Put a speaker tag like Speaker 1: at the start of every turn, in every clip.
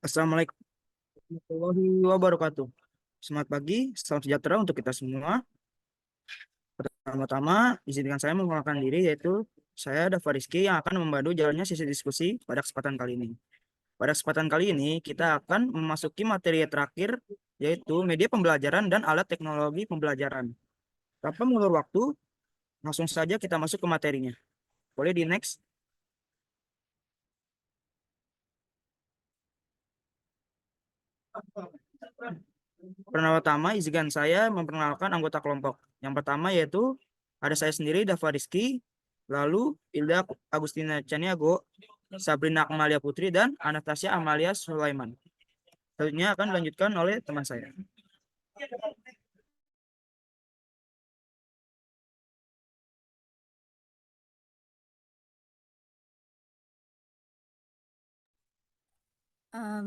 Speaker 1: Assalamualaikum warahmatullahi wabarakatuh. Selamat pagi, salam sejahtera untuk kita semua. Pertama-tama, izinkan saya memperkenalkan diri, yaitu saya Dava Rizky yang akan membantu jalannya sesi diskusi pada kesempatan kali ini. Pada kesempatan kali ini, kita akan memasuki materi terakhir, yaitu media pembelajaran dan alat teknologi pembelajaran. Tanpa mengulur waktu, langsung saja kita masuk ke materinya. Boleh di next? Pertama-tama, izinkan saya memperkenalkan anggota kelompok. Yang pertama yaitu ada saya sendiri, Dava Rizky, lalu Ilda Agustina Caniago, Sabrina Amalia Putri, dan Anastasia Amalia Sulaiman. Selanjutnya akan dilanjutkan oleh teman saya.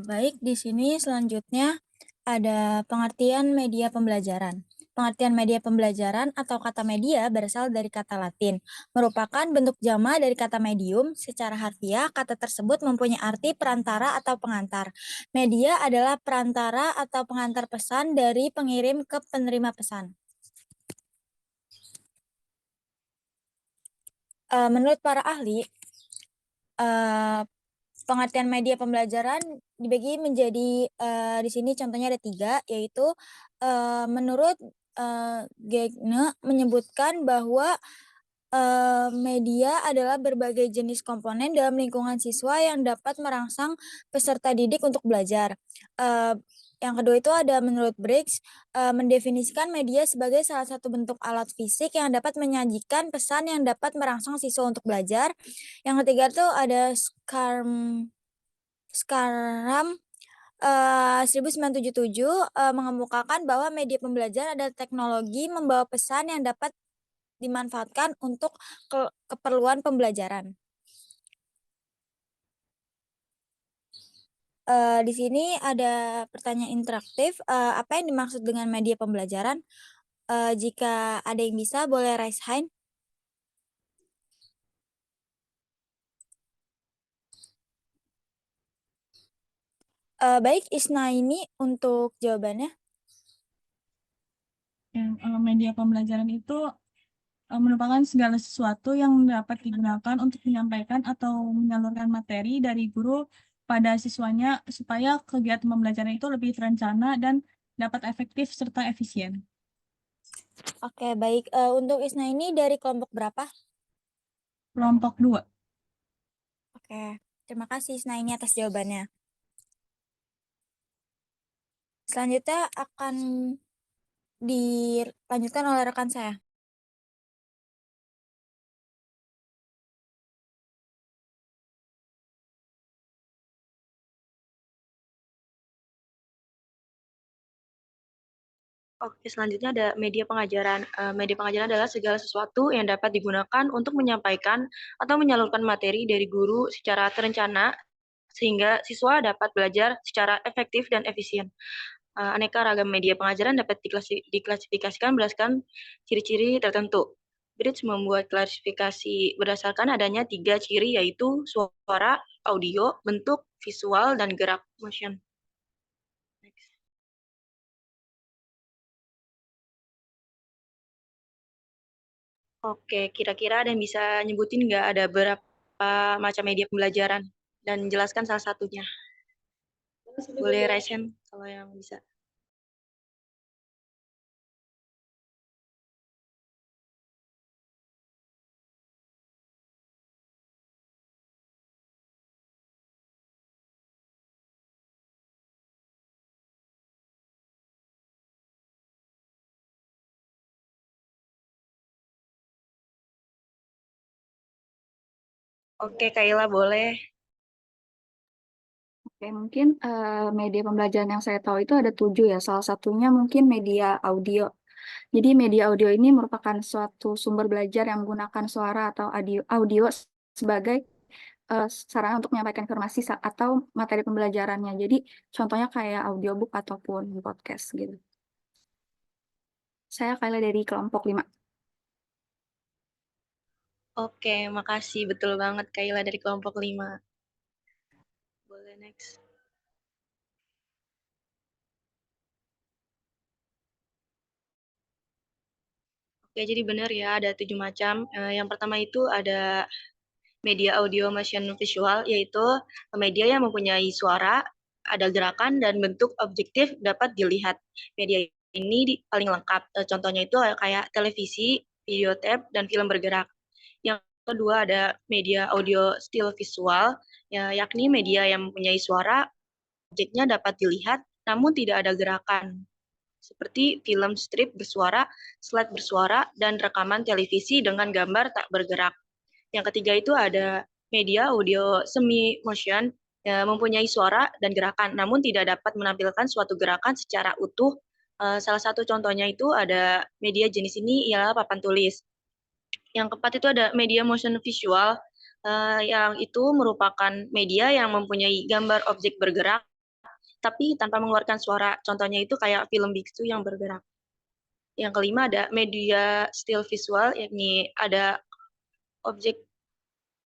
Speaker 2: Baik, di sini selanjutnya ada pengertian media pembelajaran. Pengertian media pembelajaran atau kata media berasal dari kata Latin, merupakan bentuk jama dari kata medium. Secara harfiah, kata tersebut mempunyai arti perantara atau pengantar. Media adalah perantara atau pengantar pesan dari pengirim ke penerima pesan. Menurut para ahli, pengertian media pembelajaran dibagi menjadi di sini contohnya ada 3, yaitu menurut Gegne menyebutkan bahwa media adalah berbagai jenis komponen dalam lingkungan siswa yang dapat merangsang peserta didik untuk belajar. Yang kedua itu ada menurut Briggs, mendefinisikan media sebagai salah satu bentuk alat fisik yang dapat menyajikan pesan yang dapat merangsang siswa untuk belajar. Yang ketiga itu ada Scaram 1977 mengemukakan bahwa media pembelajaran adalah teknologi membawa pesan yang dapat dimanfaatkan untuk keperluan pembelajaran. Di sini ada pertanyaan interaktif. Apa yang dimaksud dengan media pembelajaran? Jika ada yang bisa, boleh raise hand. Baik, Isna ini untuk jawabannya.
Speaker 3: Media pembelajaran itu merupakan segala sesuatu yang dapat digunakan untuk menyampaikan atau menyalurkan materi dari guru pada siswanya supaya kegiatan pembelajaran itu lebih terencana dan dapat efektif serta efisien.
Speaker 2: Oke, baik. Untuk Isna ini dari kelompok berapa?
Speaker 3: Kelompok 2.
Speaker 2: Oke, terima kasih Isna ini atas jawabannya. Selanjutnya akan dilanjutkan oleh rekan saya.
Speaker 4: Oke, selanjutnya ada media pengajaran. Media pengajaran adalah segala sesuatu yang dapat digunakan untuk menyampaikan atau menyalurkan materi dari guru secara terencana sehingga siswa dapat belajar secara efektif dan efisien. Aneka ragam media pengajaran dapat diklasifikasikan berdasarkan ciri-ciri tertentu. Bridge membuat klasifikasi berdasarkan adanya 3 ciri, yaitu suara, audio, bentuk, visual, dan gerak, motion. Oke, kira-kira ada yang bisa nyebutin nggak ada berapa macam media pembelajaran dan jelaskan salah satunya? Boleh raise hand kalau yang bisa. Oke, Kaila boleh.
Speaker 5: Oke, mungkin media pembelajaran yang saya tahu itu ada 7 ya. Salah satunya mungkin media audio. Jadi media audio ini merupakan suatu sumber belajar yang menggunakan suara atau audio sebagai sarana untuk menyampaikan informasi atau materi pembelajarannya. Jadi contohnya kayak audiobook ataupun podcast gitu. Saya Kayla dari kelompok 5.
Speaker 4: Oke, makasih. Betul banget Kaila dari kelompok 5. Boleh next. Ya, jadi benar ya, ada 7 macam. Yang pertama itu ada media audio motion visual, yaitu media yang mempunyai suara, ada gerakan, dan bentuk objektif dapat dilihat. Media ini paling lengkap. Contohnya itu kayak televisi, video tape, dan film bergerak. Yang kedua ada media audio still visual, ya, yakni media yang mempunyai suara, objeknya dapat dilihat, namun tidak ada gerakan. Seperti film strip bersuara, slide bersuara, dan rekaman televisi dengan gambar tak bergerak. Yang ketiga itu ada media audio semi motion, mempunyai suara dan gerakan, namun tidak dapat menampilkan suatu gerakan secara utuh. Salah satu contohnya itu ada media jenis ini ialah papan tulis. Yang keempat itu ada media motion visual, yang itu merupakan media yang mempunyai gambar objek bergerak, tapi tanpa mengeluarkan suara. Contohnya itu kayak film biksu yang bergerak. Yang kelima ada media still visual, yakni ada objek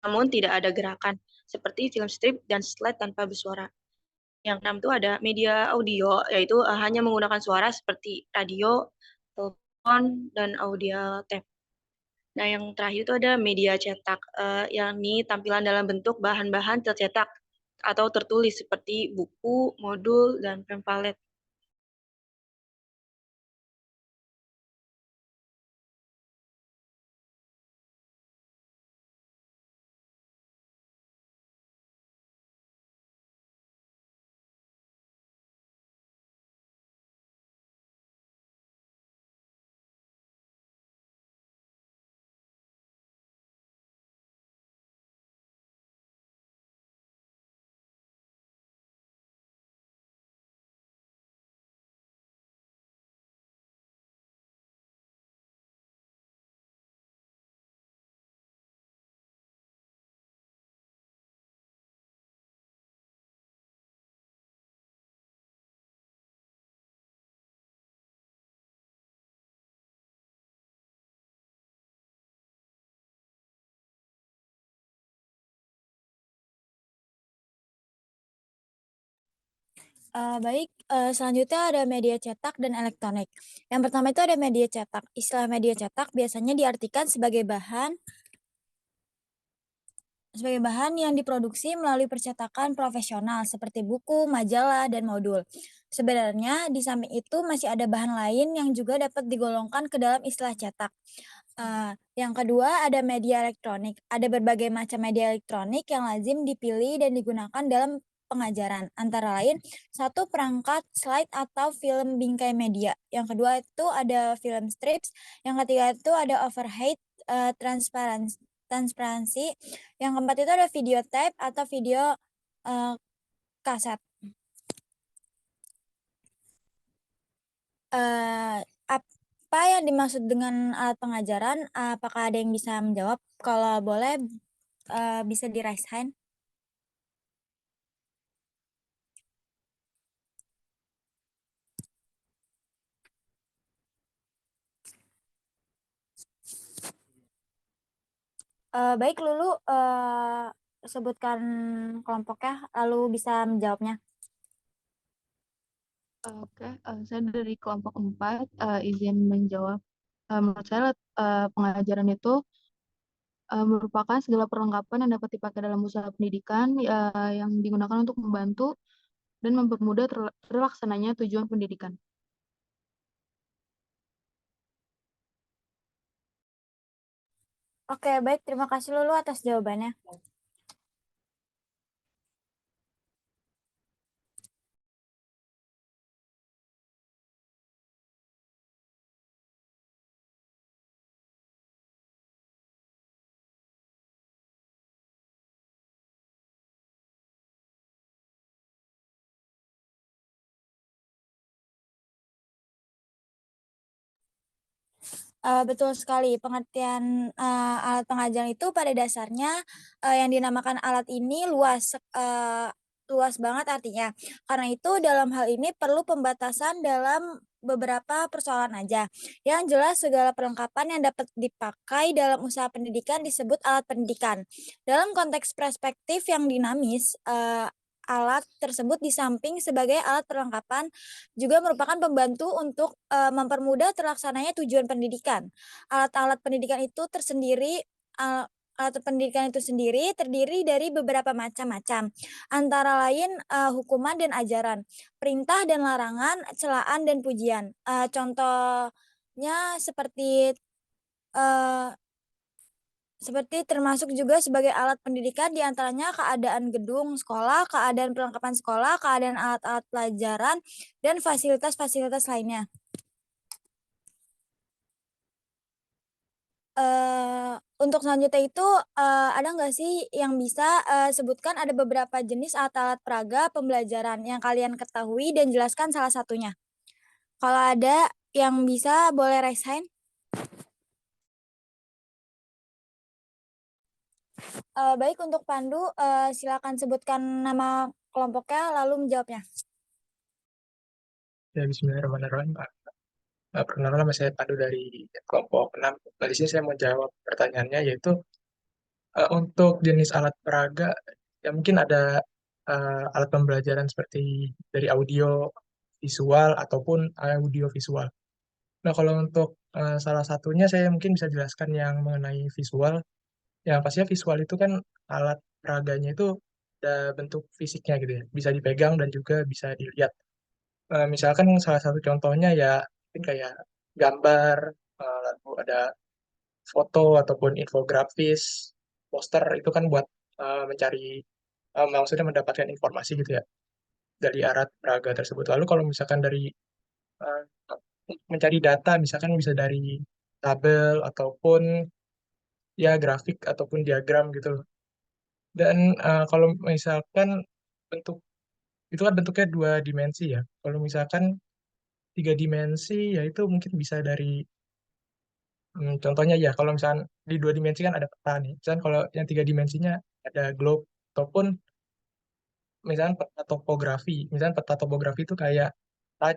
Speaker 4: namun tidak ada gerakan, seperti film strip dan slide tanpa bersuara. Yang keenam itu ada media audio, yaitu hanya menggunakan suara seperti radio, telepon, dan audio tape. Nah, yang terakhir itu ada media cetak, yakni tampilan dalam bentuk bahan-bahan tercetak atau tertulis seperti buku, modul, dan pamflet.
Speaker 2: Baik, selanjutnya ada media cetak dan elektronik. Yang pertama itu ada media cetak. Istilah media cetak biasanya diartikan sebagai bahan yang diproduksi melalui percetakan profesional seperti buku, majalah, dan modul. Sebenarnya di samping itu masih ada bahan lain yang juga dapat digolongkan ke dalam istilah cetak. Yang kedua ada media elektronik. Ada berbagai macam media elektronik yang lazim dipilih dan digunakan dalam pengajaran. Antara lain, satu perangkat slide atau film bingkai media. Yang kedua itu ada film strips. Yang ketiga itu ada overhead transparansi. Yang keempat itu ada video tape atau video kaset. Apa yang dimaksud dengan alat pengajaran? Apakah ada yang bisa menjawab? Kalau boleh, bisa di raise hand. Baik, Lulu, sebutkan kelompoknya, lalu bisa menjawabnya.
Speaker 6: Oke, saya dari kelompok 4 izin menjawab. Menurut saya pengajaran itu merupakan segala perlengkapan yang dapat dipakai dalam usaha pendidikan yang digunakan untuk membantu dan mempermudah terlaksananya tujuan pendidikan.
Speaker 2: Oke, baik. Terima kasih Lulu atas jawabannya. Betul sekali. Pengertian alat pengajaran itu pada dasarnya yang dinamakan alat ini luas banget artinya. Karena itu dalam hal ini perlu pembatasan dalam beberapa persoalan aja. Yang jelas segala perlengkapan yang dapat dipakai dalam usaha pendidikan disebut alat pendidikan. Dalam konteks perspektif yang dinamis, alat tersebut di samping sebagai alat perlengkapan juga merupakan pembantu untuk mempermudah terlaksananya tujuan pendidikan. Alat-alat pendidikan itu alat pendidikan itu sendiri terdiri dari beberapa macam-macam, antara lain hukuman dan ajaran, perintah dan larangan, celaan dan pujian. Contohnya termasuk juga sebagai alat pendidikan diantaranya keadaan gedung sekolah, keadaan perlengkapan sekolah, keadaan alat-alat pelajaran, dan fasilitas-fasilitas lainnya. Untuk selanjutnya itu ada nggak sih yang bisa sebutkan ada beberapa jenis alat-alat peraga pembelajaran yang kalian ketahui dan jelaskan salah satunya. Kalau ada yang bisa boleh raise hand. Baik, untuk Pandu, silakan sebutkan nama kelompoknya lalu menjawabnya.
Speaker 7: Ya, bismillahirrahmanirrahim. Perkenalkan, nama saya Pandu dari kelompok 6. Di sini saya mau jawab pertanyaannya, yaitu untuk jenis alat peraga, ya mungkin ada alat pembelajaran seperti dari audio, visual, ataupun audio visual. Nah, kalau untuk salah satunya saya mungkin bisa jelaskan yang mengenai visual. Yang pastinya visual itu kan alat peraganya itu ada bentuk fisiknya gitu ya, bisa dipegang dan juga bisa dilihat. Misalkan salah satu contohnya ya mungkin kayak gambar, lalu ada foto ataupun infografis, poster itu kan buat mencari, maksudnya mendapatkan informasi gitu ya dari alat peraga tersebut. Lalu kalau misalkan dari uh, mencari data, misalkan bisa dari tabel ataupun ya grafik ataupun diagram gitu loh. Dan kalau misalkan bentuk itu kan bentuknya dua dimensi ya. Kalau misalkan tiga dimensi ya itu mungkin bisa dari contohnya ya, kalau misalkan di dua dimensi kan ada peta nih. Misalkan kalau yang tiga dimensinya ada globe ataupun misalkan peta topografi. Misalkan peta topografi itu kayak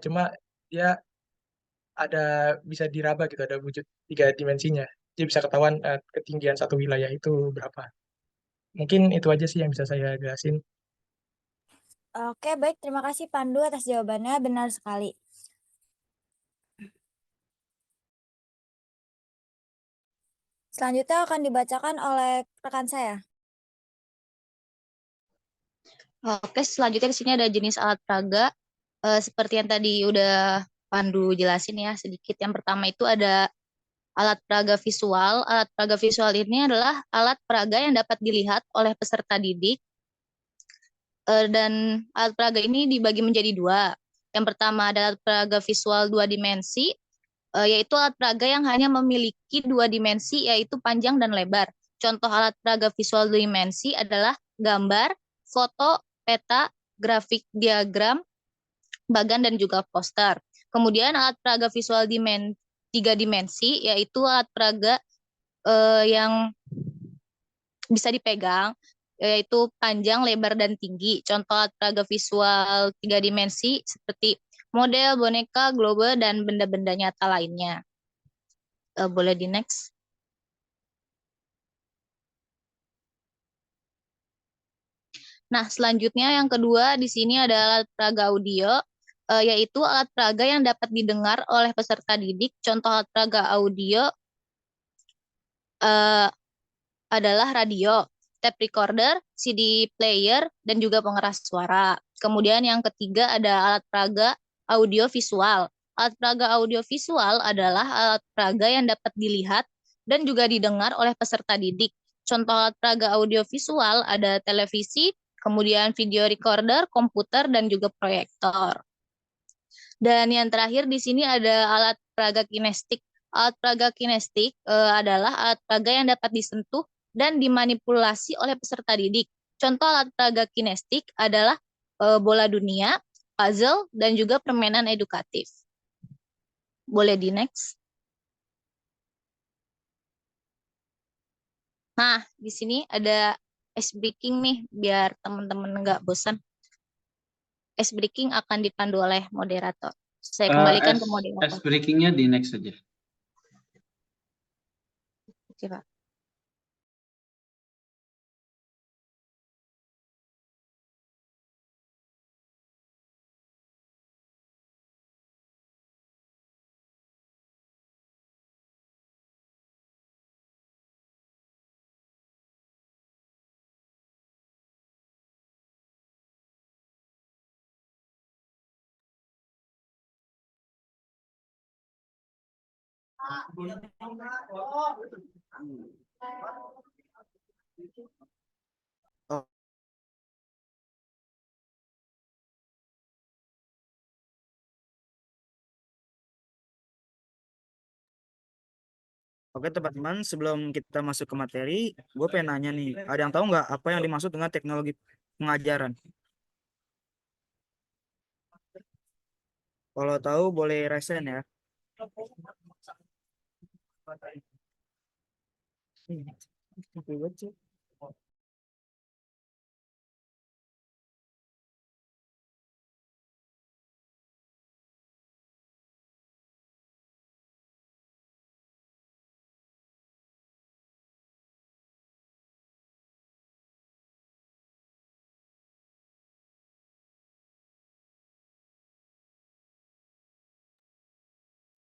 Speaker 7: cuma dia ada bisa diraba gitu, ada wujud tiga dimensinya. Jadi bisa ketahuan ketinggian satu wilayah itu berapa. Mungkin itu aja sih yang bisa saya jelasin.
Speaker 2: Oke, baik. Terima kasih Pandu atas jawabannya. Benar sekali. Selanjutnya akan dibacakan oleh rekan saya.
Speaker 8: Oke, selanjutnya di sini ada jenis alat peraga. Seperti yang tadi udah Pandu jelasin ya sedikit. Yang pertama itu ada alat peraga visual. Alat peraga visual ini adalah alat peraga yang dapat dilihat oleh peserta didik. Dan alat peraga ini dibagi menjadi dua. Yang pertama ada alat peraga visual dua dimensi, yaitu alat peraga yang hanya memiliki dua dimensi, yaitu panjang dan lebar. Contoh alat peraga visual dua dimensi adalah gambar, foto, peta, grafik, diagram, bagan, dan juga poster. Kemudian alat peraga visual tiga dimensi, yaitu alat peraga yang bisa dipegang, yaitu panjang, lebar, dan tinggi. Contoh alat peraga visual tiga dimensi seperti model, boneka, globe, dan benda-benda nyata lainnya. Boleh di next. Nah, selanjutnya yang kedua di sini ada alat peraga audio, yaitu alat peraga yang dapat didengar oleh peserta didik. Contoh alat peraga audio adalah radio, tape recorder, CD player, dan juga pengeras suara. Kemudian yang ketiga ada alat peraga audio visual. Alat peraga audio visual adalah alat peraga yang dapat dilihat dan juga didengar oleh peserta didik. Contoh alat peraga audio visual ada televisi, kemudian video recorder, komputer, dan juga proyektor. Dan yang terakhir di sini ada alat peraga kinestik. Alat peraga kinestik adalah alat peraga yang dapat disentuh dan dimanipulasi oleh peserta didik. Contoh alat peraga kinestik adalah bola dunia, puzzle, dan juga permainan edukatif. Boleh di next. Nah, di sini ada ice breaking nih, biar teman-teman nggak bosan. Ice breaking akan dipandu oleh moderator. Saya kembalikan ke moderator.
Speaker 9: Ice breakingnya di next saja.
Speaker 8: Oke, Pak.
Speaker 1: Oh, oke teman-teman, sebelum kita masuk ke materi, gue pengen nanya nih, ada yang tahu nggak apa yang dimaksud dengan teknologi pengajaran? Kalau tahu boleh resen ya.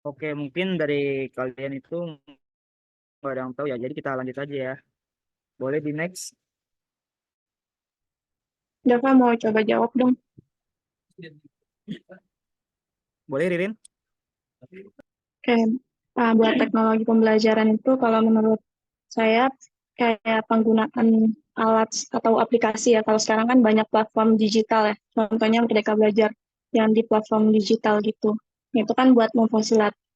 Speaker 1: Oke, mungkin dari kalian itu nggak ada yang tahu ya, jadi kita lanjut aja ya. Boleh di next.
Speaker 9: Dava mau coba jawab dong.
Speaker 1: Boleh Ririn?
Speaker 9: Oke, buat teknologi pembelajaran itu kalau menurut saya kayak penggunaan alat atau aplikasi ya. Kalau sekarang kan banyak platform digital ya. Contohnya Merdeka Belajar yang di platform digital gitu. Itu kan buat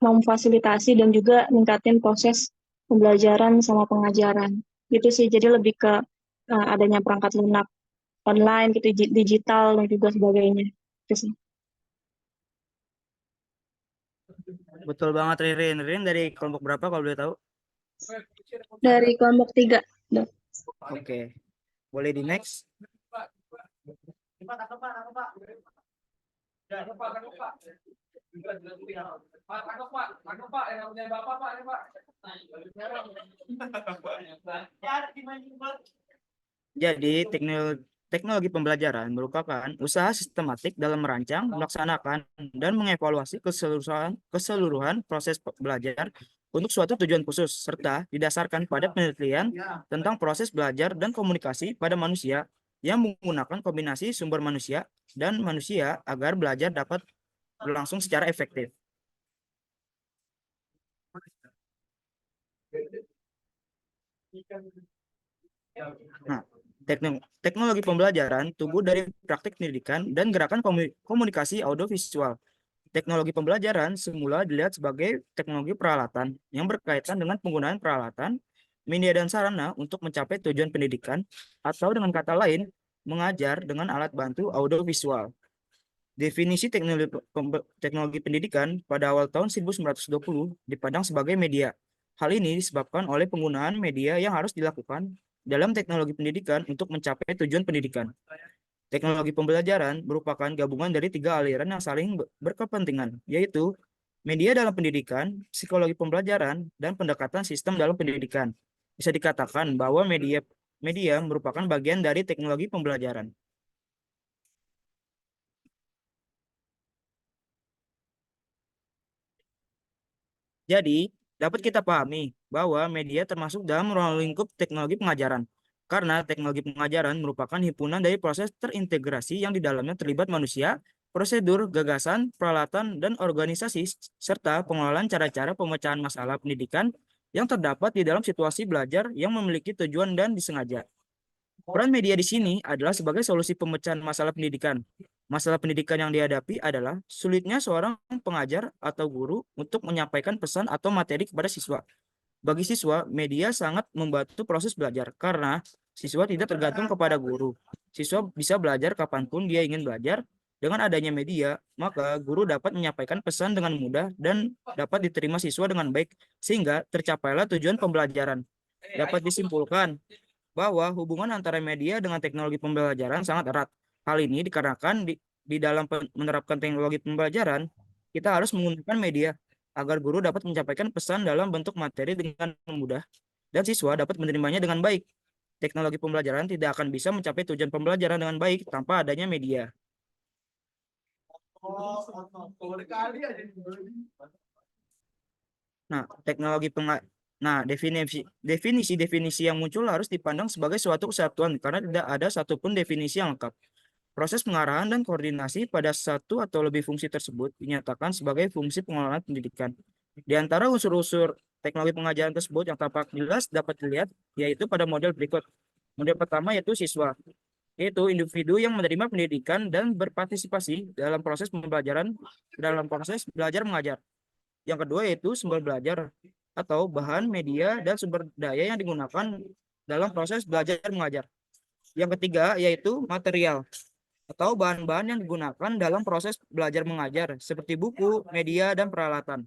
Speaker 9: memfasilitasi dan juga ningkatin proses pembelajaran sama pengajaran. Gitu sih. Jadi lebih ke adanya perangkat lunak online gitu, digital dan juga sebagainya. Gitu sih.
Speaker 1: Betul banget Ririn. Ririn dari kelompok berapa kalau boleh tahu?
Speaker 9: Dari kelompok 3.
Speaker 1: Oke. Boleh di next. Jadi teknologi pembelajaran merupakan usaha sistematik dalam merancang, melaksanakan, dan mengevaluasi keseluruhan proses belajar untuk suatu tujuan khusus, serta didasarkan pada penelitian tentang proses belajar dan komunikasi pada manusia yang menggunakan kombinasi sumber manusia dan manusia agar belajar dapat berlangsung secara efektif. Nah, teknologi pembelajaran tumbuh dari praktik pendidikan dan gerakan komunikasi audiovisual. Teknologi pembelajaran semula dilihat sebagai teknologi peralatan yang berkaitan dengan penggunaan peralatan, media dan sarana untuk mencapai tujuan pendidikan, atau dengan kata lain, mengajar dengan alat bantu audiovisual. Definisi teknologi pendidikan pada awal tahun 1920 dipandang sebagai media. Hal ini disebabkan oleh penggunaan media yang harus dilakukan dalam teknologi pendidikan untuk mencapai tujuan pendidikan. Teknologi pembelajaran merupakan gabungan dari 3 aliran yang saling berkepentingan, yaitu media dalam pendidikan, psikologi pembelajaran, dan pendekatan sistem dalam pendidikan. Bisa dikatakan bahwa media merupakan bagian dari teknologi pembelajaran. Jadi, dapat kita pahami bahwa media termasuk dalam ruang lingkup teknologi pengajaran. Karena teknologi pengajaran merupakan himpunan dari proses terintegrasi yang di dalamnya terlibat manusia, prosedur, gagasan, peralatan, dan organisasi, serta pengelolaan cara-cara pemecahan masalah pendidikan yang terdapat di dalam situasi belajar yang memiliki tujuan dan disengaja. Peran media di sini adalah sebagai solusi pemecahan masalah pendidikan. Masalah pendidikan yang dihadapi adalah sulitnya seorang pengajar atau guru untuk menyampaikan pesan atau materi kepada siswa. Bagi siswa, media sangat membantu proses belajar karena siswa tidak tergantung kepada guru. Siswa bisa belajar kapanpun dia ingin belajar. Dengan adanya media, maka guru dapat menyampaikan pesan dengan mudah dan dapat diterima siswa dengan baik, sehingga tercapailah tujuan pembelajaran. Dapat disimpulkan bahwa hubungan antara media dengan teknologi pembelajaran sangat erat. Hal ini dikarenakan di dalam menerapkan teknologi pembelajaran, kita harus menggunakan media agar guru dapat menyampaikan pesan dalam bentuk materi dengan mudah dan siswa dapat menerimanya dengan baik. Teknologi pembelajaran tidak akan bisa mencapai tujuan pembelajaran dengan baik tanpa adanya media. Nah, definisi yang muncul harus dipandang sebagai suatu kesatuan karena tidak ada satupun definisi yang lengkap. Proses pengarahan dan koordinasi pada satu atau lebih fungsi tersebut dinyatakan sebagai fungsi pengelolaan pendidikan. Di antara unsur-unsur teknologi pengajaran tersebut yang tampak jelas dapat dilihat yaitu pada model berikut. Model pertama yaitu siswa, yaitu individu yang menerima pendidikan dan berpartisipasi dalam proses pembelajaran dalam proses belajar mengajar. Yang kedua yaitu sumber belajar atau bahan, media, dan sumber daya yang digunakan dalam proses belajar mengajar. Yang ketiga yaitu material atau bahan-bahan yang digunakan dalam proses belajar mengajar seperti buku, media, dan peralatan.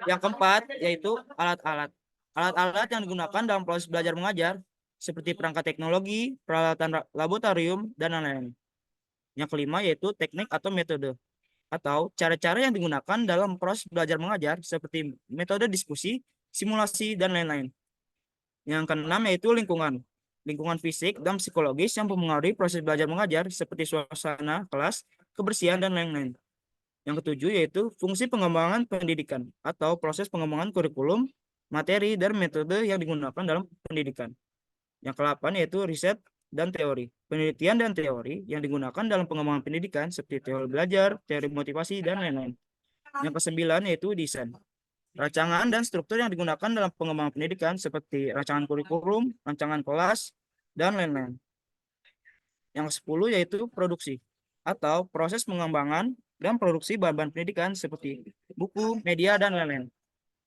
Speaker 1: Yang keempat yaitu alat-alat. Alat-alat yang digunakan dalam proses belajar mengajar seperti perangkat teknologi, peralatan laboratorium, dan lain-lain. Yang kelima yaitu teknik atau metode atau cara-cara yang digunakan dalam proses belajar mengajar seperti metode diskusi, simulasi, dan lain-lain. Yang keenam yaitu lingkungan. Lingkungan fisik dan psikologis yang mempengaruhi proses belajar mengajar seperti suasana, kelas, kebersihan, dan lain-lain. Yang ketujuh yaitu fungsi pengembangan pendidikan atau proses pengembangan kurikulum, materi, dan metode yang digunakan dalam pendidikan. Yang ke-8 yaitu riset dan teori. Penelitian dan teori yang digunakan dalam pengembangan pendidikan seperti teori belajar, teori motivasi, dan lain-lain. Yang ke-9 yaitu desain. Rancangan dan struktur yang digunakan dalam pengembangan pendidikan seperti rancangan kurikulum, rancangan kelas, dan lain-lain. Yang ke-10 yaitu produksi atau proses pengembangan dan produksi bahan-bahan pendidikan seperti buku, media, dan lain-lain.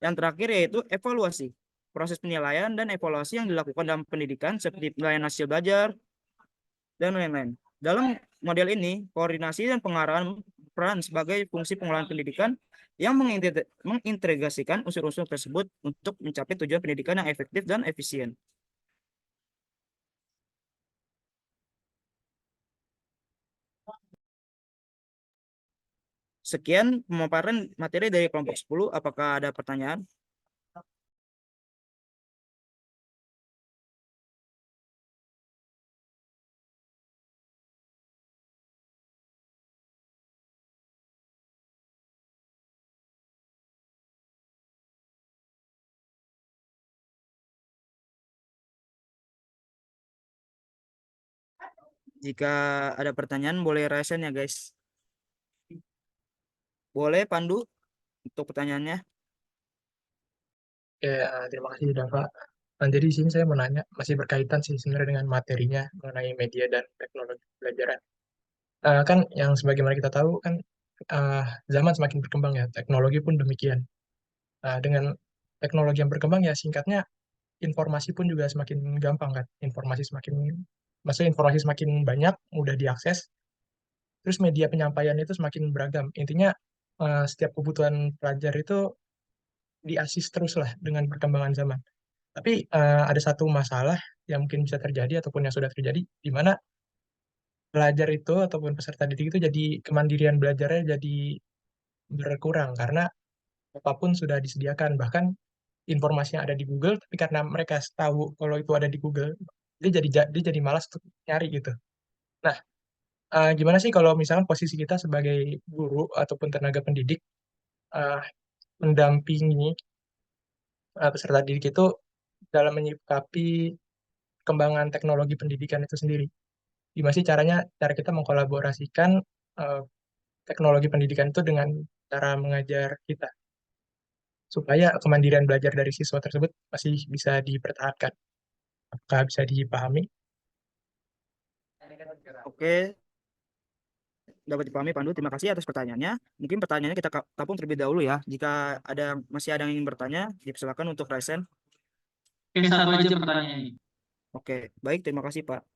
Speaker 1: Yang terakhir yaitu evaluasi. Proses penilaian dan evaluasi yang dilakukan dalam pendidikan seperti penilaian hasil belajar, dan lain-lain. Dalam model ini, koordinasi dan pengarahan peran sebagai fungsi pengelolaan pendidikan yang mengintegrasikan unsur-unsur tersebut untuk mencapai tujuan pendidikan yang efektif dan efisien. Sekian pemaparan materi dari kelompok 10. Apakah ada pertanyaan? Jika ada pertanyaan boleh raisen ya guys. Boleh Pandu untuk pertanyaannya.
Speaker 7: Oke, terima kasih Dava. Jadi di sini saya mau nanya, masih berkaitan sih sebenarnya dengan materinya mengenai media dan teknologi pembelajaran. Kan yang sebagaimana kita tahu kan eh, zaman semakin berkembang ya, teknologi pun demikian. Dengan teknologi yang berkembang ya singkatnya informasi pun juga semakin gampang kan. Maksudnya informasi semakin banyak, mudah diakses. Terus media penyampaian itu semakin beragam. Intinya setiap kebutuhan pelajar itu diasis terus lah dengan perkembangan zaman. Tapi ada satu masalah yang mungkin bisa terjadi ataupun yang sudah terjadi, di mana pelajar itu ataupun peserta didik itu jadi kemandirian belajarnya jadi berkurang karena apapun sudah disediakan. Bahkan informasi yang ada di Google, tapi karena mereka tahu kalau itu ada di Google, dia jadi malas untuk nyari gitu. Nah, gimana sih kalau misalnya posisi kita sebagai guru ataupun tenaga pendidik eh, mendampingi peserta didik itu dalam menyikapi perkembangan teknologi pendidikan itu sendiri? Gimana sih cara kita mengkolaborasikan eh, teknologi pendidikan itu dengan cara mengajar kita supaya kemandirian belajar dari siswa tersebut masih bisa dipertahankan. Apakah bisa dipahami?
Speaker 1: Oke, dapat dipahami Pandu. Terima kasih atas pertanyaannya. Mungkin pertanyaannya kita tampung terlebih dahulu ya. Jika masih ada yang ingin bertanya, dipersilakan untuk raisen.
Speaker 10: Oke, satu aja pertanyaannya.
Speaker 1: Oke, baik. Terima kasih Pak.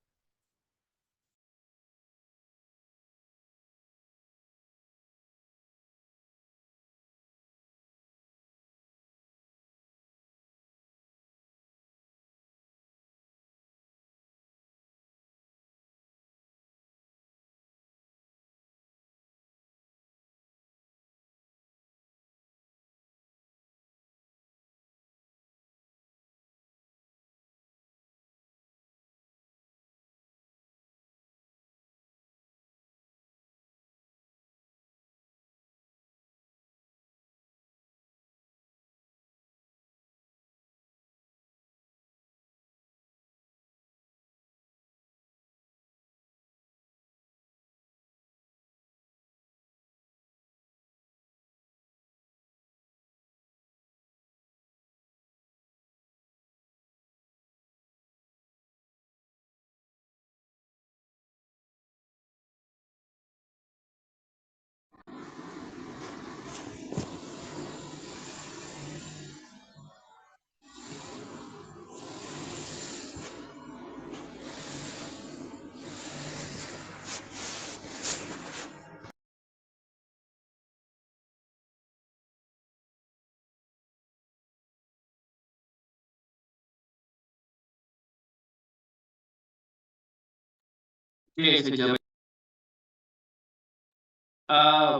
Speaker 10: Oke, saya jawab.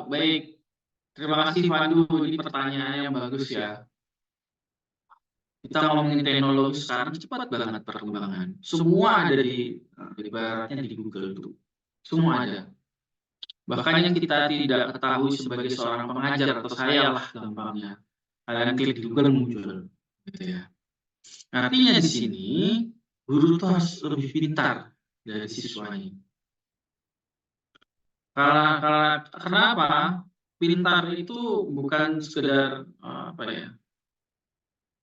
Speaker 10: Baik, terima kasih Pandu. Ini pertanyaan yang bagus ya. Kita ngomongin teknologi sekarang cepat banget perkembangan. Semua ada di ibaratnya di Google itu. Semua ada. Bahkan yang kita tidak ketahui sebagai seorang pengajar atau saya lah gampangnya. Kalian klik di Google muncul. Gitu ya. Artinya di sini guru itu harus lebih pintar dari siswanya. Kenapa? Pintar itu bukan sekedar apa ya?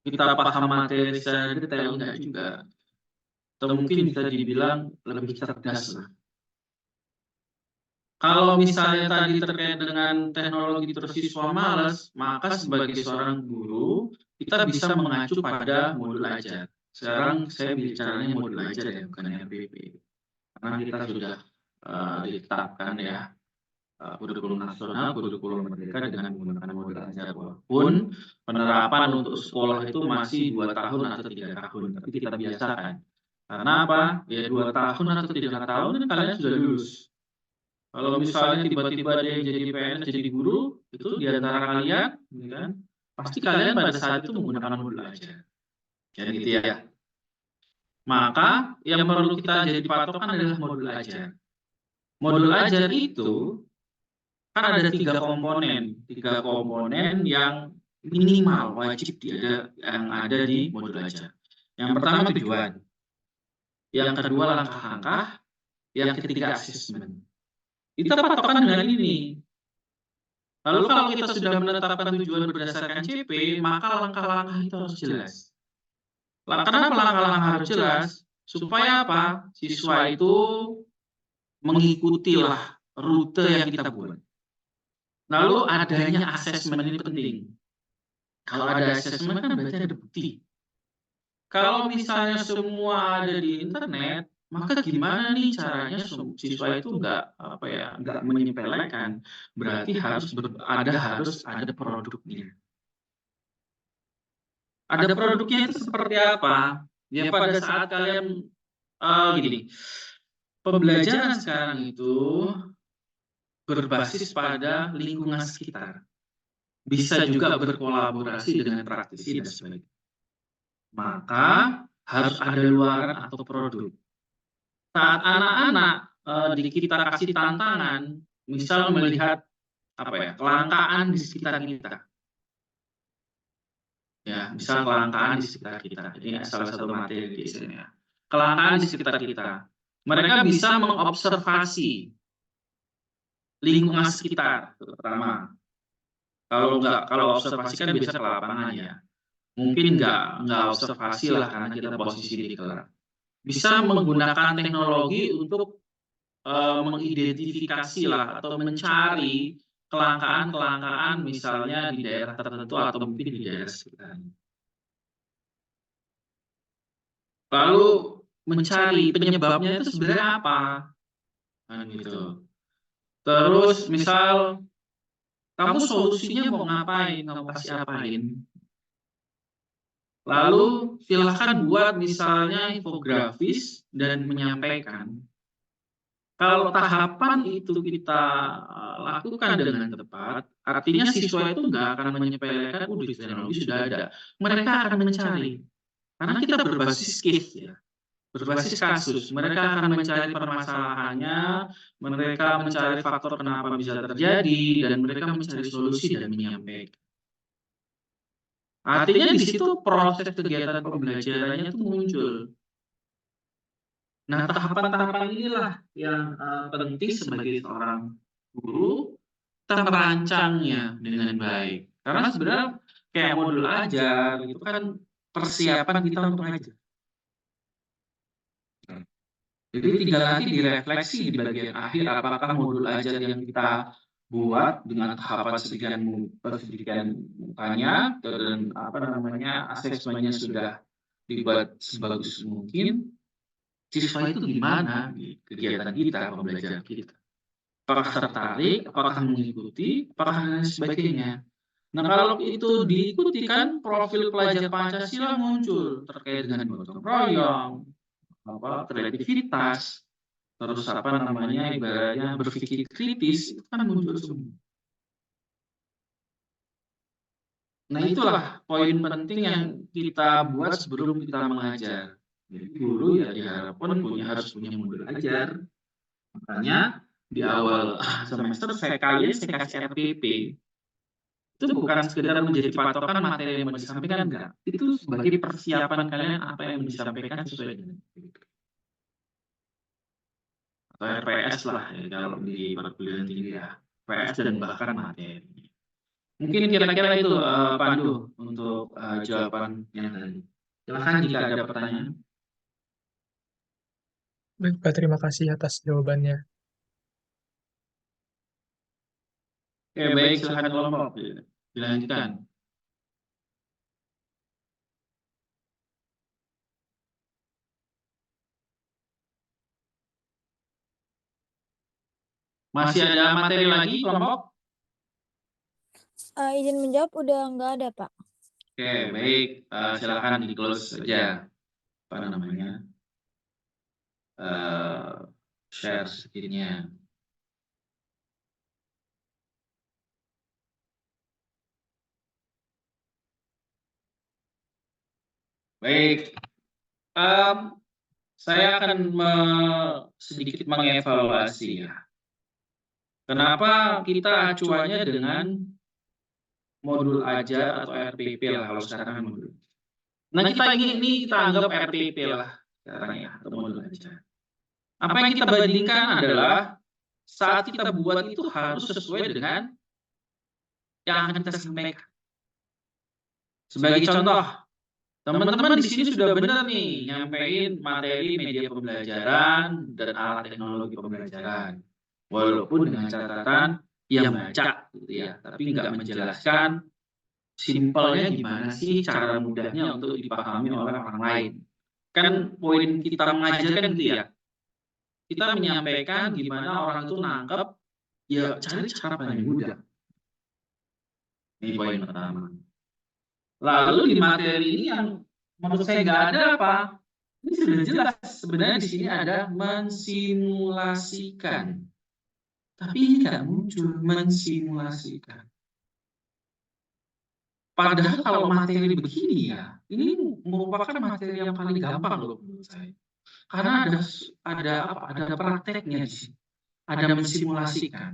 Speaker 10: Kita paham materi secara detail, enggak juga. Atau mungkin bisa dibilang lebih cerdas lah. Kalau misalnya tadi terkait dengan teknologi terus siswa malas, maka sebagai seorang guru, kita bisa mengacu pada modul ajar. Sekarang saya bicaranya modul ajar ya, bukan RPP. Karena kita sudah ditetapkan ya, kurikulum nasional, kurikulum merdeka dengan menggunakan modul ajar. Walaupun penerapan untuk sekolah itu masih 2 tahun atau 3 tahun, tapi kita biasakan. Karena apa? Ya 2 tahun atau 3 tahun kan kalian sudah lulus. Kalau misalnya tiba-tiba ada yang jadi PNS, jadi guru, itu di antara kalian, kan, pasti kalian pada saat itu menggunakan modul ajar. Jadi gitu ya. Maka yang perlu kita jadi patokan adalah modul ajar. Modul ajar itu kan ada 3 komponen yang minimal wajib yang ada di modul ajar. Yang pertama tujuan, yang kedua langkah-langkah, yang ketiga asesmen. Kita patokan dengan ini. Lalu kalau kita sudah menetapkan tujuan berdasarkan CP, maka langkah-langkah itu harus jelas. Kenapa langkah-langkah harus jelas? Supaya apa? Siswa itu mengikutilah rute yang kita buat. Lalu adanya asesmen ini penting. Kalau ada asesmen kan berarti ada bukti. Kalau misalnya semua ada di internet, maka gimana nih caranya siswa itu nggak menyepelekan? Berarti harus ada produknya. Ada produknya itu seperti apa? Ya pada saat kalian gini, pembelajaran sekarang itu berbasis pada lingkungan sekitar. Bisa juga berkolaborasi dengan praktisi dan sebagainya. Maka harus ada luaran atau produk. Saat anak-anak kita kasih tantangan, misal melihat kelangkaan di sekitar kita. Ya, misal kelangkaan di sekitar kita. Ini salah satu materi di sini ya. Kelangkaan di sekitar kita. Mereka bisa mengobservasi lingkungan sekitar, pertama. Kalau observasi kan biasa ke lapangan ya. Mungkin nggak observasi lah karena kita posisi di kelas. Bisa menggunakan teknologi untuk mengidentifikasi lah atau mencari kelangkaan misalnya di daerah tertentu atau mungkin di daerah sekitarnya. Lalu mencari penyebabnya itu sebenarnya apa? Nah, gitu. Terus misal kamu solusinya mau ngapain, kamu kasih apain? Lalu silahkan buat misalnya infografis dan menyampaikan. Kalau tahapan itu kita lakukan dengan tepat, artinya siswa itu nggak akan menyepelekan, teknologi sudah ada. Mereka akan mencari. Karena kita berbasis case ya, berbasis kasus. Mereka akan mencari permasalahannya, mereka mencari faktor kenapa bisa terjadi, dan mereka mencari solusi dan menyampaikan. Artinya di situ proses kegiatan pembelajarannya itu muncul. Nah, tahapan-tahapan inilah yang penting sebagai seorang guru, kita merancangnya dengan baik. Karena sebenarnya kayak modul ajar itu kan persiapan kita untuk mengajar. Jadi tinggal nanti direfleksi di bagian akhir apakah modul ajar yang kita buat dengan tahapan sedemikian mukanya dan asesmennya sudah dibuat sebagus mungkin. Siswa itu gimana di kegiatan kita, pembelajaran kita? Apakah tertarik, apakah mengikuti, apakah dan sebagainya. Nah, kalau itu diikuti kan profil pelajar Pancasila muncul terkait dengan gotong royong, kreativitas. terus apa namanya, ibaratnya berpikir kritis, itu kan muncul semua. Nah, itulah poin penting yang kita buat sebelum kita mengajar. Jadi guru ya diharapkan harus punya modul ajar. Makanya di awal semester kalian saya kasih RPP. Itu bukan sekedar menjadi patokan materi yang mau disampaikan, enggak. Itu sebagai persiapan kalian apa yang mau disampaikan sesuai dengan itu. Atau RPS lah ya, kalau di perguruan tinggi ya. RPS dan bahkan materi. Mungkin kira-kira itu Pandu untuk jawaban yang tadi. Silahkan jika ada pertanyaan.
Speaker 7: Baik, Pak, terima kasih atas jawabannya.
Speaker 10: Oke, baik, silahkan kelompok. Dilanjutkan. Masih ada materi lagi, kelompok?
Speaker 2: Izin menjawab udah nggak ada, Pak.
Speaker 10: Oke, baik. Silakan di close saja. Apa namanya? Share screen-nya. Baik. Saya akan sedikit mengevaluasi ya. Kenapa kita acuannya dengan modul ajar atau RPP lah kalau sekarang kan modul. Nah, kita anggap RPP lah sekarang ya, atau modul ajar. Apa yang kita bandingkan adalah saat kita buat itu harus sesuai dengan yang akan kita sampaikan. Sebagai contoh, teman-teman di sini sudah benar nih nyampein materi media pembelajaran dan alat teknologi pembelajaran. Walaupun dengan catatan yang baca gitu ya, tapi nggak menjelaskan simpelnya gimana sih cara mudahnya untuk dipahami oleh orang lain. Kan poin kita mengajar kan gitu ya. Kita menyampaikan gimana orang itu nangkep, ya cari cara paling mudah. Ini poin pertama. Lalu di materi ini yang menurut saya nggak ada apa? Ini sudah jelas. Sebenarnya di sini ada mensimulasikan. Tapi ini nggak muncul mensimulasikan. Padahal kalau materi begini ya, ini merupakan materi yang paling gampang loh menurut saya. Karena ada prakteknya di sini. Ada mensimulasikan.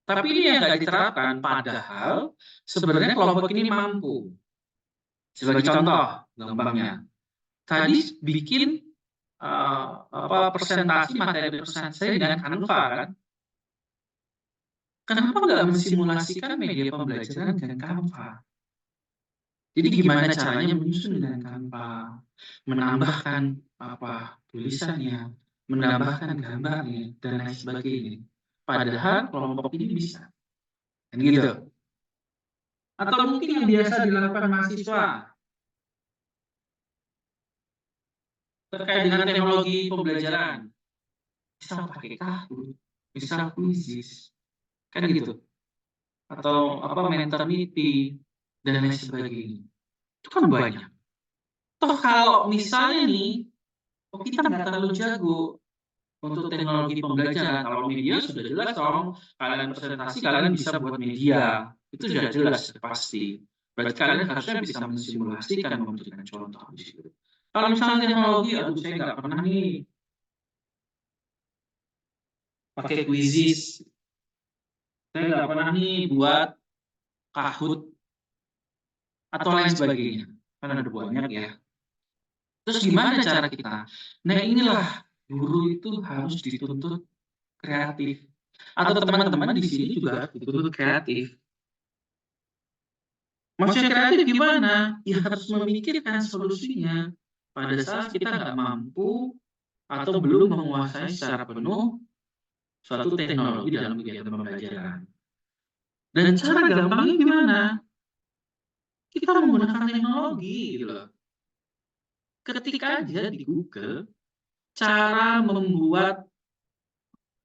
Speaker 10: Tapi ini yang nggak diterapkan, padahal sebenarnya kelompok ini mampu. Sebagai contoh, gampangnya. Tadi bikin presentasi materi presentasi dengan Canva kan? Kenapa nggak mensimulasikan media pembelajaran dengan Canva? Jadi gimana caranya menyusun dengan Canva, menambahkan tulisannya, menambahkan gambarnya dan lain sebagainya. Padahal kelompok ini bisa, kan gitu. Atau mungkin yang biasa dilakukan mahasiswa terkait dengan teknologi pembelajaran, misal pakai Kahoot, misal Quizzes, kan gitu. Atau Mentormity dan lain sebagainya. Itu kan banyak. Toh kalau misalnya nih, kita nggak terlalu jago untuk teknologi pembelajaran. Kalau media sudah jelas dong, kalian presentasi kalian bisa buat media. Itu sudah jelas pasti. Berarti kalian harusnya bisa mensimulasikan, memberikan contoh di situ. Kalau misalnya teknologi, aduh saya nggak pernah nih pakai Quizzes. Saya nggak pernah nih buat Kahoot atau lain sebagainya. Karena ada banyak ya. Terus gimana cara kita? Nah inilah guru itu harus dituntut kreatif. Atau teman-teman di sini juga dituntut kreatif. Maksudnya kreatif gimana? Ya harus memikirkan solusinya. Pada saat kita nggak mampu atau belum menguasai secara penuh suatu teknologi dalam kegiatan pembelajaran. Dan cara gampangnya gimana? Kita menggunakan teknologi gitu loh. Ketik aja di Google cara membuat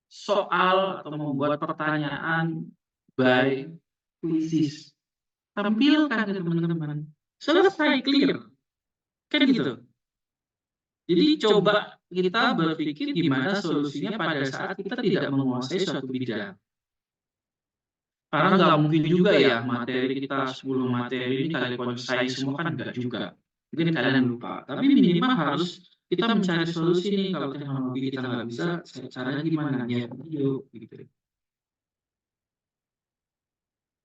Speaker 10: soal atau membuat pertanyaan by Quizzes. Tampilkan ke teman-teman. Selesai, clear. Kan gitu. Jadi coba kita berpikir gimana solusinya pada saat kita tidak menguasai suatu bidang. Karena nggak mungkin juga ya materi kita 10 materi ini kalian kuasai semua kan nggak juga. Mungkin kalian lupa. Tapi minimal harus kita mencari solusi nih kalau teknologi kita nggak bisa, caranya gimana? Ya video gitu.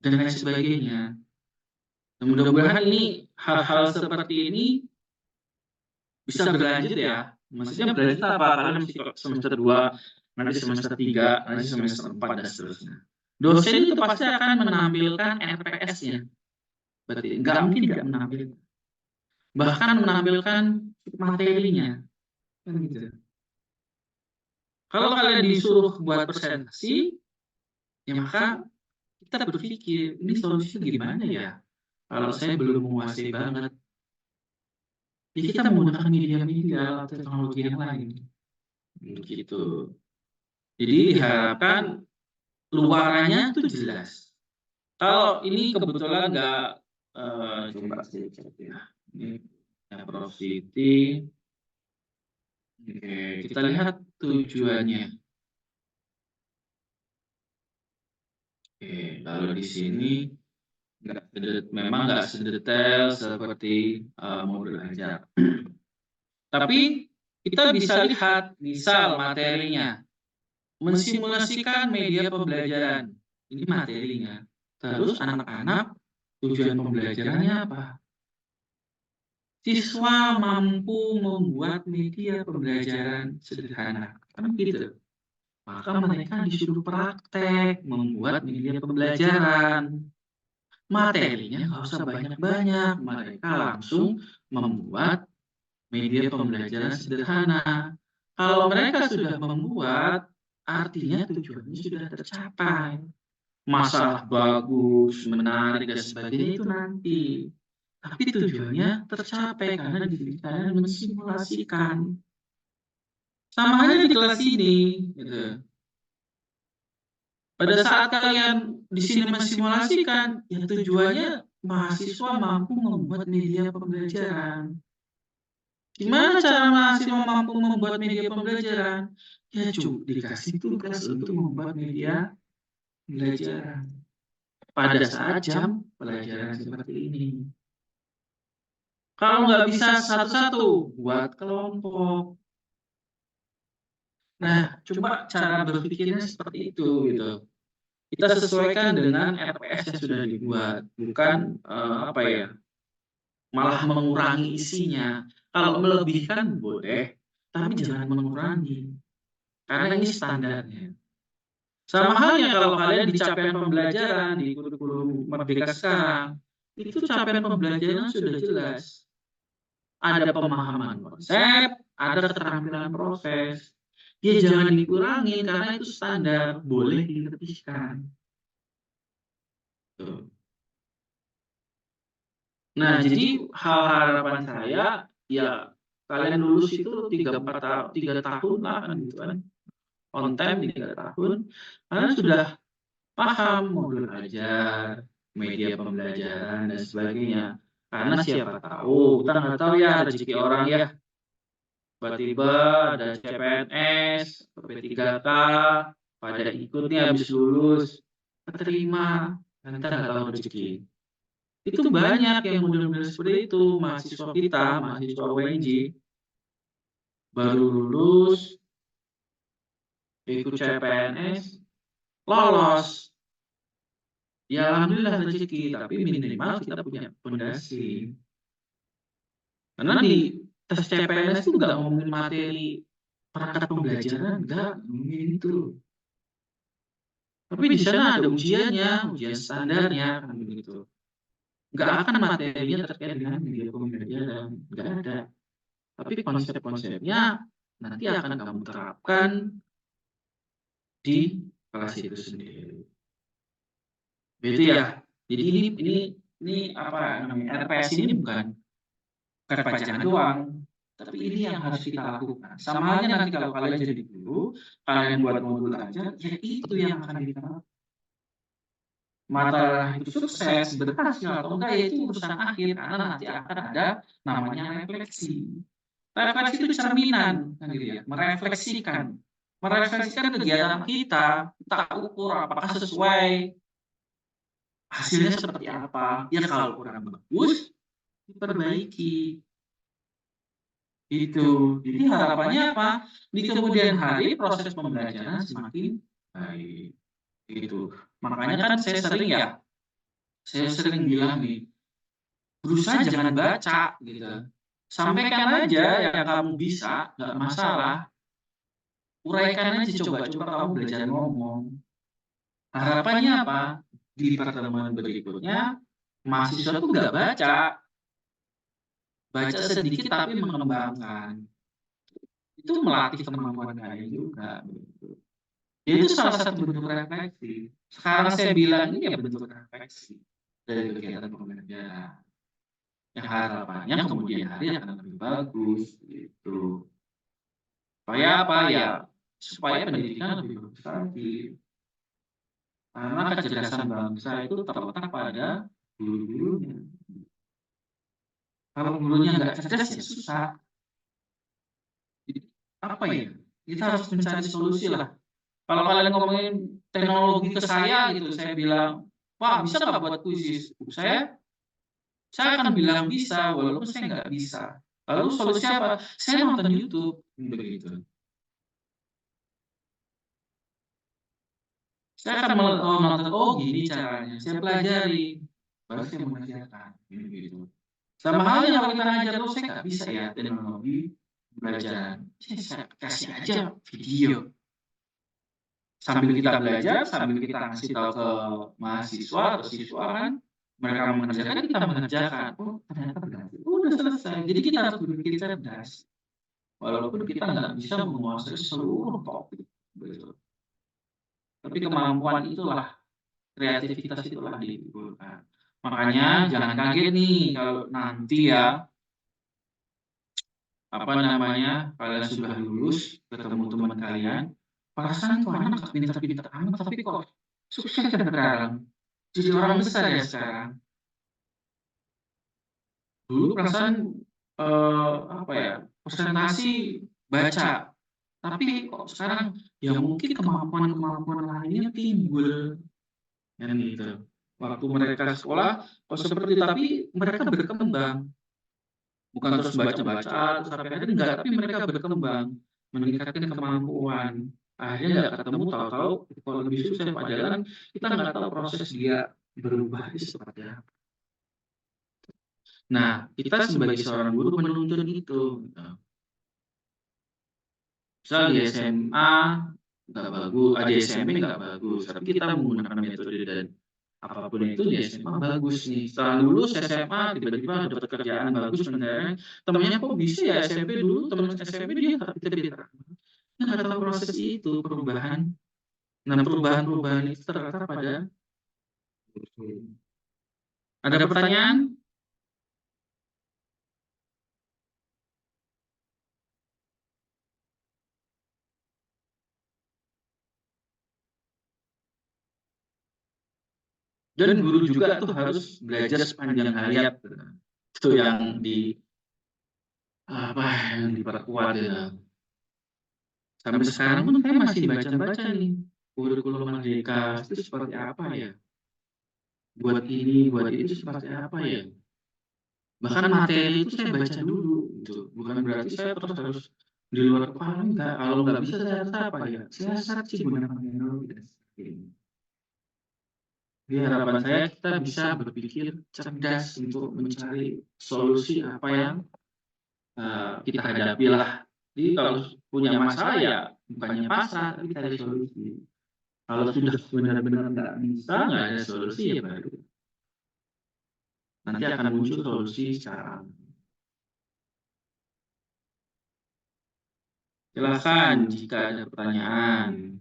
Speaker 10: Dan lain sebagainya. Nah, mudah-mudahan ini hal-hal seperti ini bisa berlanjut ya. Maksudnya berlanjut apa? Kalian mesti semester 2, nanti semester 3, nanti semester 4 dan seterusnya. Dosen itu pasti akan menampilkan RPS-nya. Berarti nggak mungkin tidak menampilkan. Bahkan menampilkan materinya. Kan gitu. Kalau kalian disuruh buat presentasi, ya maka kita berpikir, ini solusinya gimana ya? Kalau saya belum menguasai banget, ya kita menggunakan media-media atau teknologi yang lain. Gitu. Jadi diharapkan luarannya itu jelas. Kalau ini kebetulan nggak, coba saya cek ya. Ini Prof. Siti. Oke, kita lihat tujuannya. Oke, kalau di sini memang nggak sedetail seperti modul ajar. Tapi kita bisa lihat, misal materinya, mensimulasikan media pembelajaran. Ini materinya. Terus anak-anak tujuan pembelajarannya apa? Siswa mampu membuat media pembelajaran sederhana. Kan gitu. Maka mereka disuruh praktek membuat media pembelajaran. Materinya nggak usah banyak-banyak. Mereka langsung membuat media pembelajaran sederhana. Kalau mereka sudah membuat, artinya tujuannya sudah tercapai. Masalah bagus, menarik, dan sebagainya itu nanti. Tapi tujuannya tercapai karena kalian mensimulasikan. Sama halnya di kelas ini. Gitu. Pada saat kalian di sini mensimulasikan, ya tujuannya mahasiswa mampu membuat media pembelajaran. Gimana cara mahasiswa mampu membuat media pembelajaran? Ya dikasih tugas untuk membuat media pembelajaran pada saat jam pelajaran seperti ini. Kalau nggak bisa satu-satu, buat kelompok. Nah, coba cara berpikirnya seperti itu gitu. Kita sesuaikan dengan RPS yang sudah dibuat, bukan malah mengurangi isinya. Kalau melebihkan boleh, tapi jangan mengurangi. Karena ini standarnya. Sama halnya kalau kalian di capaian pembelajaran di kurikulum Merdeka sekarang, itu capaian pembelajaran sudah jelas. Ada pemahaman konsep, ada keterampilan proses. Ya jangan dikurangi karena itu standar, boleh dilebihkan. Tuh. Nah, jadi harapan saya ya kalian lulus itu 3 tahun lah kan gitu kan. On time 3 tahun. Kalian sudah paham modul ajar, media pembelajaran dan sebagainya. Karena siapa tahu, kita nggak tahu ya rezeki orang ya. Tiba-tiba ada CPNS, P3K, pada ikutnya habis lulus, keterima, kita nggak tahu rezeki. Itu banyak yang model-model seperti itu, mahasiswa kita, mahasiswa UNJ, baru lulus, ikut CPNS, lolos. Ya alhamdulillah rezeki, tapi minimal kita punya fondasi. Karena di tes CPNS itu nggak ngomongin materi perangkat pembelajaran, nggak ngomongin itu. Tapi di sana ada ujiannya, ujian standarnya, kan begitu. Nggak akan materinya terkait dengan media pembelajaran, nggak ada. Tapi konsep-konsepnya nanti akan kamu terapkan di kelas itu sendiri. Begitu ya. Jadi ini apa namanya? RPS ini bukan kepajangan doang, tapi ini yang harus kita lakukan. Sama halnya nanti kalau kalian jadi guru, kalian buat modul aja, ya itu yang akan diterapkan. Masalah itu sukses, berhasil atau enggak, ya itu urusan akhir, karena nanti akan ada namanya refleksi. Refleksi itu cerminan, kan gitu ya, merefleksikan. Merefleksikan kegiatan kita ukur apakah sesuai, hasilnya seperti apa. Ya kalau kurang bagus, diperbaiki. Itu. Jadi harapannya apa? Di kemudian hari proses pembelajaran semakin baik. Gitu. Makanya kan saya sering bilang nih, berusaha jangan baca gitu. Sampaikan aja yang kamu bisa, nggak masalah. Uraikan aja coba kamu belajar ngomong. Harapannya apa? Di pertemuan berikutnya, mahasiswa tuh nggak baca. Baca sedikit tapi mengembangkan. Itu melatih kemampuan kalian juga. Itu salah satu bentuk refleksi. Sekarang saya bilang ini ya bentuk refleksi dari kegiatan pembelajaran. Yang harapannya kemudian hari akan lebih bagus gitu. Supaya apa ya? Supaya pendidikan lebih bagus lagi. Karena kecerdasan bangsa itu terletak pada guru-gurunya. Kalau gurunya nggak cerdas ya susah. Jadi, apa ya? Kita harus mencari solusi lah. Kalau kalian ngomongin teknologi ke saya gitu, saya bilang, wah bisa nggak buat kuisis? Saya akan bilang bisa, walaupun saya nggak bisa. Lalu solusi apa? Saya nonton YouTube, begitu. Saya akan nonton, oh gini caranya. Saya pelajari, baru saya mengajarkan, gitu. Sama halnya kalau kita ngajar, oh saya nggak bisa ya teknologi belajar. Saya kasih aja video. Sambil kita belajar, sambil kita ngasih tahu ke mahasiswa atau siswa kan, mereka mengerjakan, kita mengerjakan. Oh ternyata berhasil. Udah selesai. Jadi kita harus berpikir cerdas. Walaupun kita nggak bisa menguasai seluruh topik. Begitu. Tapi kemampuan itulah, kreativitas itulah dibutuhkan. Makanya jangan kaget nih kalau nanti ya, apa namanya, kalian sudah lulus, ketemu teman kalian, perasaan tuh anak nggak pintar-pintar amat, tapi kok sukses sekarang, jadi orang besar ya sekarang. Dulu perasaan apa ya, presentasi baca, tapi kok sekarang ya mungkin kemampuan-kemampuan lainnya timbul, kan gitu. Waktu mereka sekolah, kok seperti tapi mereka berkembang. Bukan terus baca-baca, terus sampai akhirnya enggak, tapi mereka berkembang, meningkatkan kemampuan. Akhirnya nggak ketemu, tahu-tahu kalau lebih sukses, padahal kita nggak tahu proses dia berubah itu seperti apa. Nah, kita sebagai seorang guru menuntut itu. Misal di SMA nggak bagus, di SMP nggak bagus, tapi kita menggunakan metode dan apapun itu di SMA bagus nih. Setelah lulus SMA tiba-tiba dapat kerjaan bagus, sebenarnya temennya kok bisa ya SMP dulu, temen SMP dia nggak pintar-pintar. Kan nggak tahu proses itu perubahan. Nah perubahan-perubahan itu terletak pada. Ada pertanyaan? Dan guru juga tuh harus belajar sepanjang hayat. Itu yang yang diperkuat ya. Sampai sekarang pun saya masih baca-baca nih kurikulum Merdeka itu seperti apa ya. Buat ini, buat itu seperti apa ya. Bahkan materi itu saya baca dulu gitu. Bukan berarti saya terus harus di luar kepala, enggak. Kalau nggak bisa saya harus apa ya. Saya sih gunakan teknologi dan sebagainya. Jadi harapan saya kita bisa berpikir cerdas untuk mencari solusi apa yang kita hadapi lah. Jadi kalau punya masalah ya bukannya pasrah, tapi cari solusi. Kalau sudah benar-benar nggak bisa, nggak ada solusi ya baru nanti akan muncul solusi secara. Silakan jika ada pertanyaan.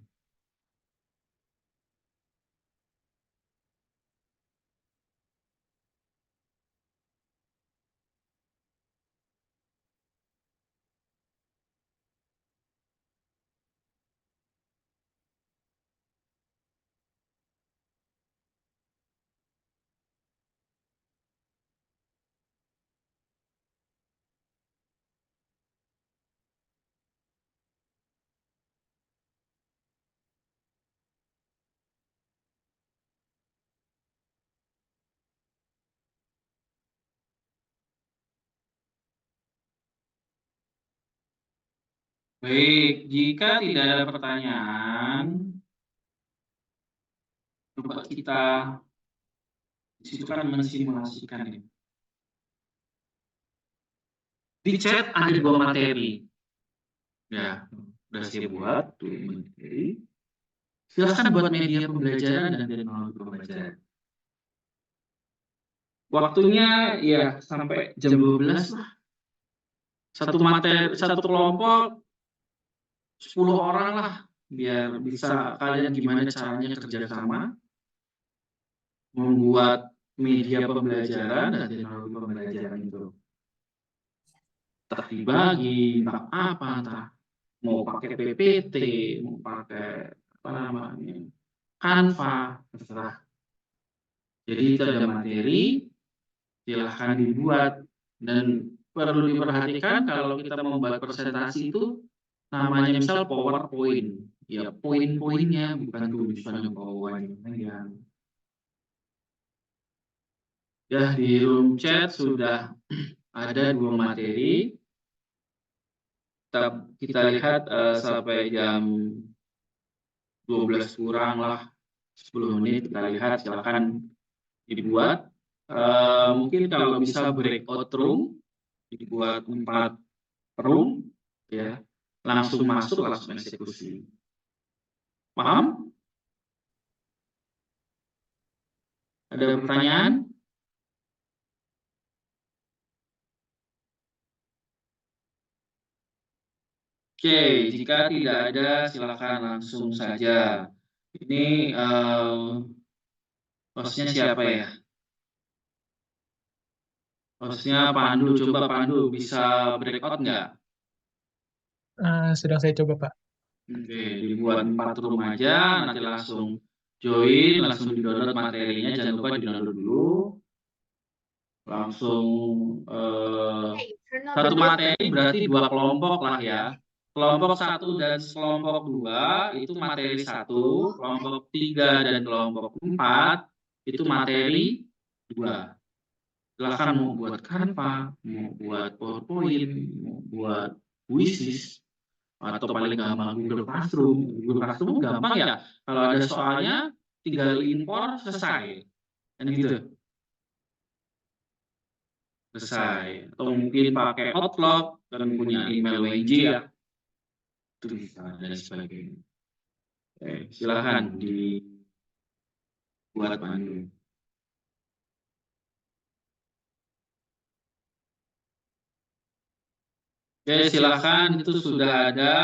Speaker 10: Baik, jika tidak ada pertanyaan, coba kita di situ kan mensimulasikan ya. Di chat ada 2 materi. Ya, udah saya buat 2 materi. Silahkan buat media pembelajaran dan teknologi pembelajaran. Waktunya ya sampai jam 12 lah. Satu materi, satu kelompok 10 orang lah, biar bisa kalian gimana caranya kerjasama membuat media pembelajaran dan teknologi pembelajaran itu. Entah dibagi, entah apa, entah mau pakai PPT, mau pakai apa namanya, Canva, terserah. Jadi itu ada materi, silahkan dibuat, dan perlu diperhatikan kalau kita membuat presentasi itu namanya misal PowerPoint, ya poin-poinnya bukan tulisan yang PowerPoint yang ya di room chat sudah ada 2 materi. Kita lihat sampai jam 12 kurang lah, 10 menit kita lihat, silakan dibuat. Mungkin kalau bisa breakout room, dibuat 4 room, ya, langsung masuk, langsung eksekusi. Paham? Ada pertanyaan? Oke, jika tidak ada silakan langsung saja. Ini hostnya siapa ya? Hostnya Pandu, coba Pandu bisa breakout nggak?
Speaker 7: Sedang saya coba, Pak.
Speaker 10: Oke, dibuat 4 room aja, nanti langsung join, langsung di-download materinya, jangan lupa di-download dulu. Langsung satu materi berarti 2 kelompok lah ya. Kelompok 1 dan kelompok 2 itu materi 1, kelompok 3 dan kelompok 4 itu materi 2. Silahkan mau buat Canva, mau buat PowerPoint, mau buat Quizzes, atau paling gampang Google Classroom. Google Classroom gampang ya, kalau ada soalnya tinggal impor selesai, kan gitu. Selesai. Atau mungkin pakai Outlook dan punya email WJ ya, itu bisa dan sebagainya. Oke, silakan dibuat Pandu. Oke, silakan, itu sudah ada.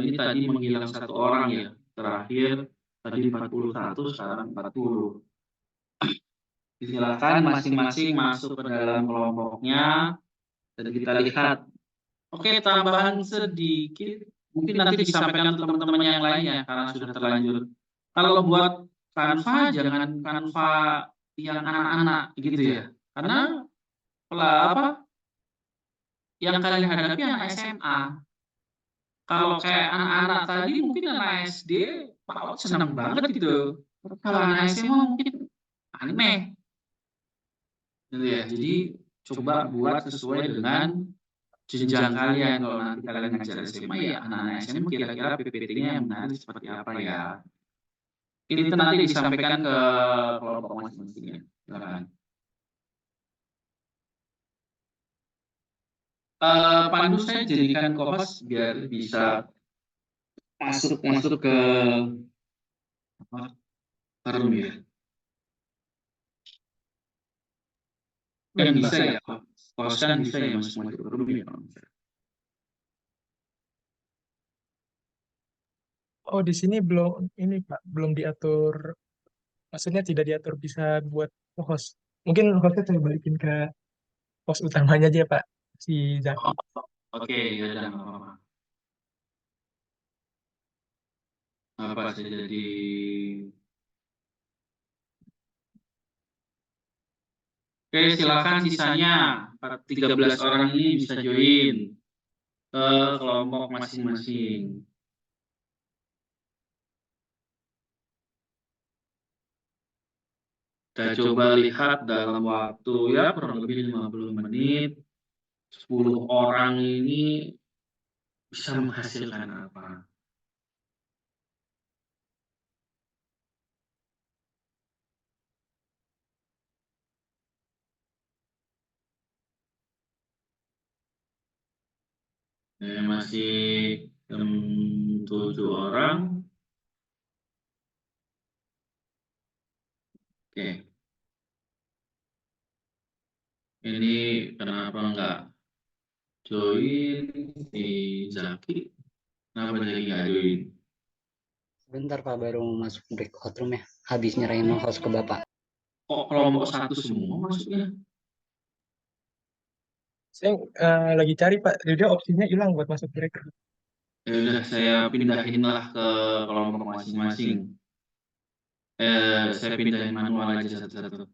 Speaker 10: Ini tadi menghilang 1 orang ya, terakhir tadi 41, sekarang 40. Silakan masing-masing masuk ke dalam kelompoknya dan kita lihat. Oke, tambahan sedikit, mungkin nanti disampaikan untuk teman-teman yang lainnya karena sudah terlanjur. Kalau buat Canva, jangan Canva yang anak-anak gitu ya, karena yang kalian hadapi anak SMA. Kalau kayak anak-anak tadi mungkin anak SD, Pak senang banget gitu. Kalau anak SMA mungkin aneh. Gitu ya. Jadi coba buat sesuai dengan jenjang kalian. Kalau nanti kalian ngajar SMA ya anak-anak SMA kira-kira PPT-nya yang menarik seperti apa ya. Ini nanti disampaikan ke kelompok masing-masing ya. Silakan. Pandu saya jadikan co-host biar bisa masuk ke room ya. Yang bisa ya, host kan bisa ya masuk ke room ya.
Speaker 7: Oh, di sini belum ini, Pak, belum diatur. Maksudnya tidak diatur bisa buat host. Mungkin hostnya saya balikin ke host utamanya aja, Pak. Si Zaki.
Speaker 10: Oke, ya udah nggak apa-apa. Apa sih jadi Oke, silakan sisanya 13 orang ini bisa join ke kelompok masing-masing. Kita coba lihat dalam waktu ya kurang lebih 50 menit. 10 orang ini bisa menghasilkan apa. Masih 7 orang. Oke. Ini kenapa nggak join si Zaki? Kenapa jadi nggak join?
Speaker 11: Sebentar Pak, baru masuk breakout room ya. Habis nyerahin host ke Bapak.
Speaker 10: Kok kelompok 1 semua masuknya?
Speaker 7: Saya lagi cari Pak, jadi opsinya hilang buat masuk mereka.
Speaker 10: Ya udah, saya pindahin lah ke kelompok masing-masing. Saya pindahin manual aja satu-satu.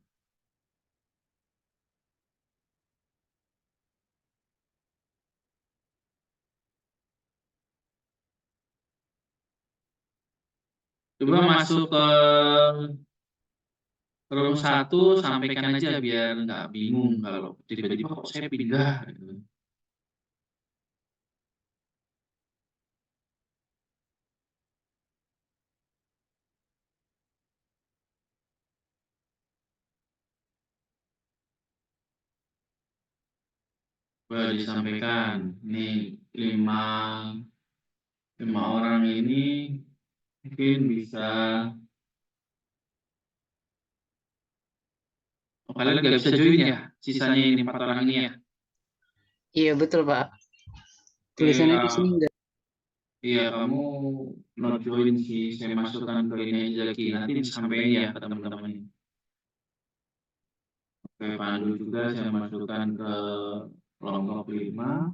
Speaker 10: Coba masuk ke room 1, sampaikan aja biar nggak bingung kalau tiba-tiba kok saya pindah gitu. Coba disampaikan. Nih 5 orang ini mungkin bisa. Kalian nggak bisa join ya? Sisanya ini 4 orang ini ya?
Speaker 11: Iya betul Pak. Tulisannya di sini enggak.
Speaker 10: Iya, kamu not join sih. Saya masukkan ke ini aja lagi. Nanti disampaikan ya ke teman-teman. Oke, Pandu juga saya masukkan ke kelompok 5.